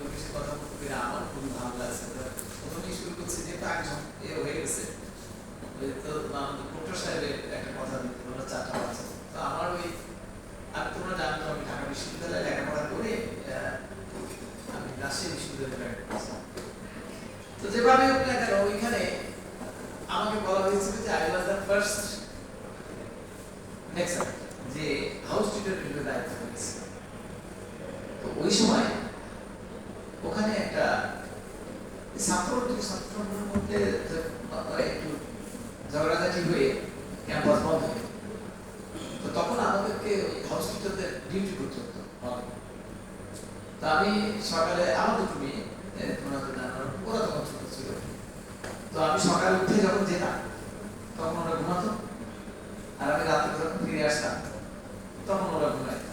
লোকের সাথে কথা বলতে পেরে আমার খুবই ভালো লাগছে। প্রথমেই শুরু করছি যেহেতু একজন হয়ে গেছে, তো আমাদের ডক্টর সাহেবের একটা কথা দিতে হলো 4টা বাচ্চা। তো আমার ওই আর তোমরা জানো তো আমি ঢাকা বিশ্ববিদ্যালয়ে লেখাপড়া করে আমি রাজশাহী বিশ্ববিদ্যালয়ে পড়াচ্ছি। তো যেভাবে হোক না কেন ওইখানে আমাকে বলা হয়েছিল যে I was the first lecture যে হাউস টিচার হিসেবে দায়িত্ব পেয়েছি। তো ওই সময় ওখানে একটা ছাত্রদের মধ্যে একটু ঝগড়াঝাটি হয়ে ক্যাম্পাস বন্ধ হয়ে, তো তখন আমাদেরকে ওই হাউস টিচারদের ডিউটি করতে হতো। তো আমি সকালে আমার দুটো মেয়ে, তোমরা তো জানো ওরা তখন ছোট ছিল, তো আমি সকালে উঠে যখন যেতাম তখন ওরা ঘুমাতো, আর আমি রাত্রে যখন ফিরে আসতাম তখন ওরা ঘুমাইত।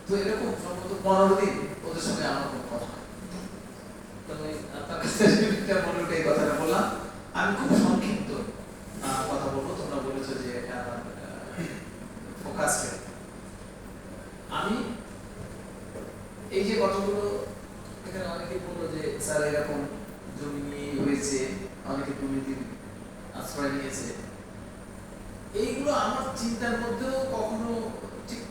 তো এরকম সম্ভবত 15 দিন ওদের সঙ্গে আমার কোনো কথা। তো আমি আপনার কাছে মনে উঠে এই কথাটা বললাম। আমি খুব সংক্ষিপ্ত কথা বলবো, তোমরা বলেছো যে এটা আমার ফোকাস। আমি এই যে কথাগুলো এখানে অনেকে বললো যে স্যার এরকম জমি নিয়ে হয়েছে, অনেকে দুর্নীতির আশ্রয় নিয়েছে, এইগুলো আমার চিন্তার মধ্যেও কখনো ঠিক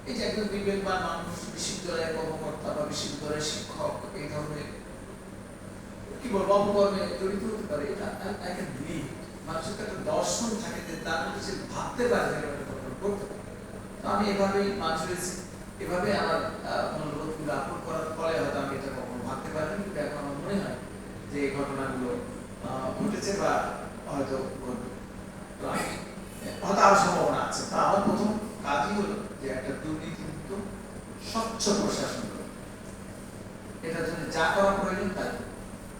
এই যে একজন বিবেকবান মানুষ, বিশ্ববিদ্যালয়ের কর্মকর্তা বা বিশ্ববিদ্যালয়ের শিক্ষক এই ধরনের কি বলবো অপকর্মে জড়িত হতে পারে, এটা আই ক্যান বিলিভ। মানুষের একটা দর্শন থাকে যে তার মধ্যে সে ভাবতে পারে যে করতে পারে। তো আমি এভাবেই মানুষের এভাবে আমার মনোরোধগুলো আপলোড করার ফলে হয়তো আমি এটা কখনো ভাবতে পারিনি, কিন্তু এখন আমার মনে হয় যে এই ঘটনাগুলো ঘটেছে বা হয়তো ঘটবে। তো আমি হয়তো আরো সম্ভাবনা আছে। তো আমার প্রথম কাজই হলো যে একটা দুর্নীতিমুক্ত স্বচ্ছ প্রশাসন করা, এটার জন্য যা করা প্রয়োজন তাই।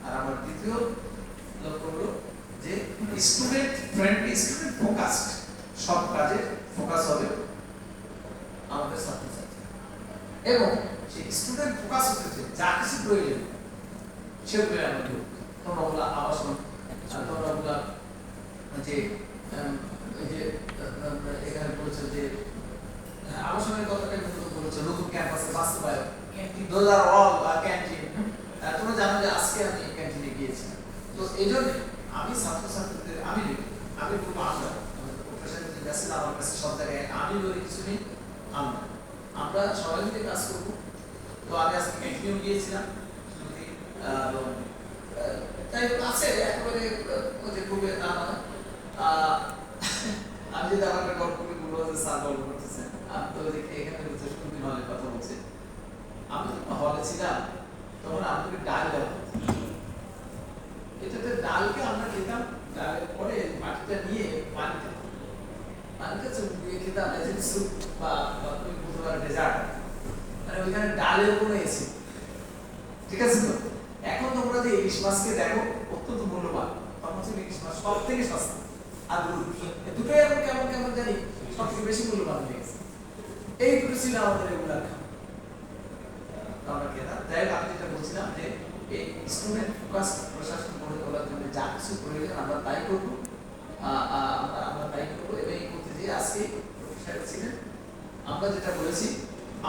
আর আমার দ্বিতীয় লক্ষ্য হলো যে স্টুডেন্ট ফ্রেন্ডলি, স্টুডেন্ট ফোকাসড সব কাজে ফোকাস হবে আমাদের ছাত্রছাত্রী, এবং সেই স্টুডেন্ট ফোকাস হচ্ছে যা কিছু প্রয়োজন সেগুলো আমরা করব। তোমরা বলা আবাসন, তোমরা বলা যে এই যে এখানে বলছে যে আবাসনের কথাটা কিন্তু বলেছে নতুন ক্যাম্পাসে বাস্তবায়ন, canteen, those are all canteen. তোমরা জানো যে আজকে আমি ক্যান্টিনে গিয়েছিলাম। তো এই জন্য আমি ছাত্রছাত্রীদের আমি বলবো আমার কাছে সব জায়গায় আমি বলি কিছু নেই, আমরা সবাই মিলে কাজ করবো। তো আমি আজকে ক্যান্টিনেও গিয়েছিলাম, তাই আছে একেবারে যে খুবই না নয়। আমি যদি আমার একটা গল্প করে বলবো যে স্যার গল্প করতেছেন, আমি তো এখানে বলছে শুনতে ভালো কথা বলছে। আমি যখন হলে ছিলাম তখন আমাদের ডাল দেওয়া, এটাতে ডালকে আমরা খেতাম, ডালের পরে মাটিটা নিয়ে পানিটা চুপ দিয়ে খেতাম স্যুপ বা তুমি বলতে পারো ডেজার্ট, মানে ওইখানে ডালের কোনো এসে। ঠিক আছে? তো এখন তোমরা যে ইলিশ মাছকে দেখো অত্যন্ত মূল্যবান, তখন হচ্ছে ইলিশ মাছ সব থেকে সস্তা, আর দুটোই এখন কেমন কেমন জানি সব থেকে বেশি মূল্যবান হয়ে গেছে। এই দুটো ছিল আমাদের রেগুলার খাবার খেতাম। যাই হোক, আমি যেটা বলছিলাম যে এই স্টুডেন্ট ফোকাস প্রশাসন গড়ে তোলার জন্য যা কিছু প্রয়োজন আমরা তাই করবো, আমরা তাই করবো। এবং এই করতে যে আজকে প্রফেসর ছিলেন, আমরা যেটা বলেছি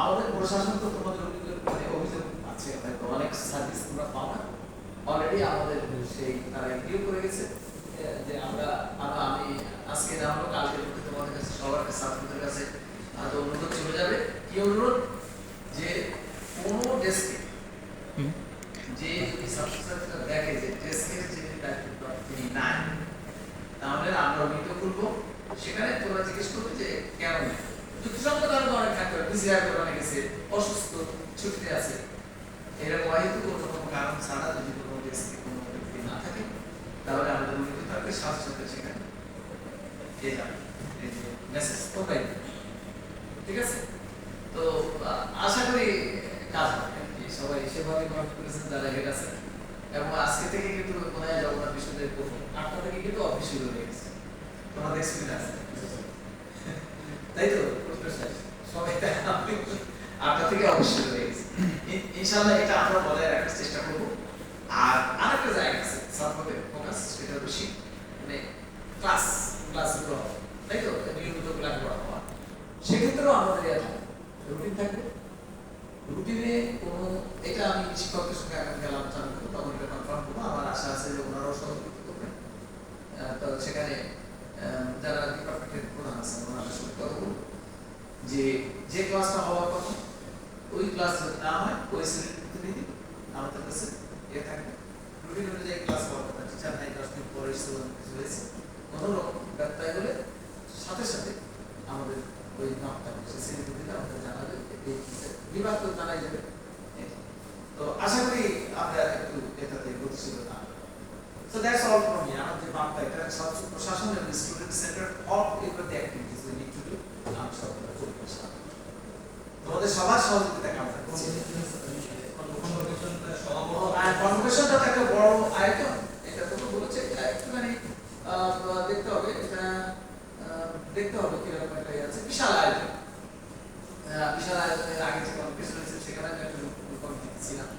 আমাদের প্রশাসন তো তোমাদের অভিযোগ আছে, হয়তো অনেক সার্ভিস তোমরা পাও না, অলরেডি আমাদের সেই তারা এগ্রিও করে গেছে যে আমরা আমি আজকে না হলো কালকে তোমাদের কাছে সবার কাছে ছাত্রদের কাছে হয়তো অনুরোধ চলে যাবে। কি অনুরোধ? যে কোনো ডেস্কে যে যদি ছাত্রছাত্রীরা দেখে যে ডেস্কের যে তিনি নাই, তাহলে আমরা মিট করবো, সেখানে তোমরা জিজ্ঞেস করবে যে কেন নেই। যুক্তিসঙ্গত কারণ অনেক থাকতে পারে, বিসিআর করে গেছে, অসুস্থ, ছুটিতে আছে, এরকম হয়তো কোনো কারণ ছাড়া যদি কোনো ডেস্কে কোনো ব্যক্তি না থাকে, তাহলে আমাদের মিট থাকবে, সাথে সাথে সেখানে পেয়ে যাবে মেসেজ তোমরাই। ঠিক আছে? তো আশা করি কাজ হবে, সবাই সেভাবে কমেন্ট করেছেন যারা হেড আছে। এবং আজকে থেকে কিন্তু মনে হয় জগন্নাথ বিশ্ববিদ্যালয়ের প্রথম 8টা থেকে কিন্তু অফিস শুরু হয়ে গেছে, তোমাদের এক্সপিরিয়েন্স আছে তাই তো? সবাই 8টা থেকে অফিস শুরু হয়ে গেছে। ইনশাআল্লাহ এটা আমরা বজায় রাখার চেষ্টা করবো। আর আরেকটা জায়গা আছে ছাত্রদের ফোকাস, সেটা হলো মানে ক্লাসগুলো, তাই তো? নিয়মিত ক্লাস করা হওয়া, সেক্ষেত্রেও আমাদের রুটিন থাকবে, রুটিনে কোনো এটা আমি শিক্ষকের সঙ্গে আগামীকাল আলোচনা করবো, তখন এটা কনফার্ম করবো। আমার আশা আছে যে ওনারাও সহযোগিতা করবেন। তো সেখানে যারা ডিপার্টমেন্টের প্রধান আছেন ওনাদের সঙ্গে কথা বলবো যে যে ক্লাসটা হওয়ার কথা ওই ক্লাস যদি না হয় ওই শ্রেণীর প্রতিনিধি আমাদের কাছে থাকবে। রুটিন অনুযায়ী ক্লাস হওয়ার কথা, টিচার নাই 10 মিনিট পরে কিছু হয়েছে কোনো রকম ব্যত্যয় হলে সাথে সাথে আমাদের ওই নামটা শ্রেণীর প্রতিনিধি আমাদের জানাবে, বিভাগ তো জানাই যাবে। তো আশা করি আমরা একটু এটাতে গতিশীলতা। So that's all from me. আমাদের বার্তা এটা সব প্রশাসন এবং স্টুডেন্ট সেন্টার অফ এগুলো the activities we need to do. আমি সব তোমাদের সবার সহযোগিতা কামনা করছি। কনভোকেশনটা একটা বড় আয়োজন, এটা তো বলেছে একটুখানি দেখতে হবে, এটা দেখতে হবে কিরকম একটা আছে। বিশাল আয়োজন, বিশাল আয়োজনের আগে যে কনভোকেশন হয়েছে সেখানে আমি একটা ছিলাম।